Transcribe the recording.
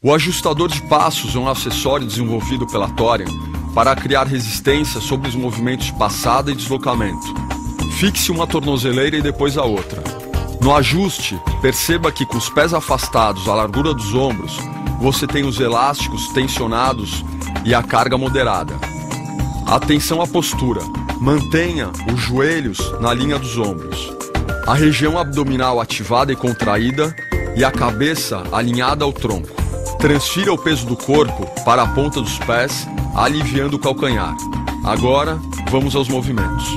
O ajustador de passos é um acessório desenvolvido pela Thorian para criar resistência sobre os movimentos de passada e deslocamento. Fixe uma tornozeleira e depois a outra. No ajuste, perceba que com os pés afastados à largura dos ombros, você tem os elásticos tensionados e a carga moderada. Atenção à postura. Mantenha os joelhos na linha dos ombros. A região abdominal ativada e contraída e a cabeça alinhada ao tronco. Transfira o peso do corpo para a ponta dos pés, aliviando o calcanhar. Agora, vamos aos movimentos.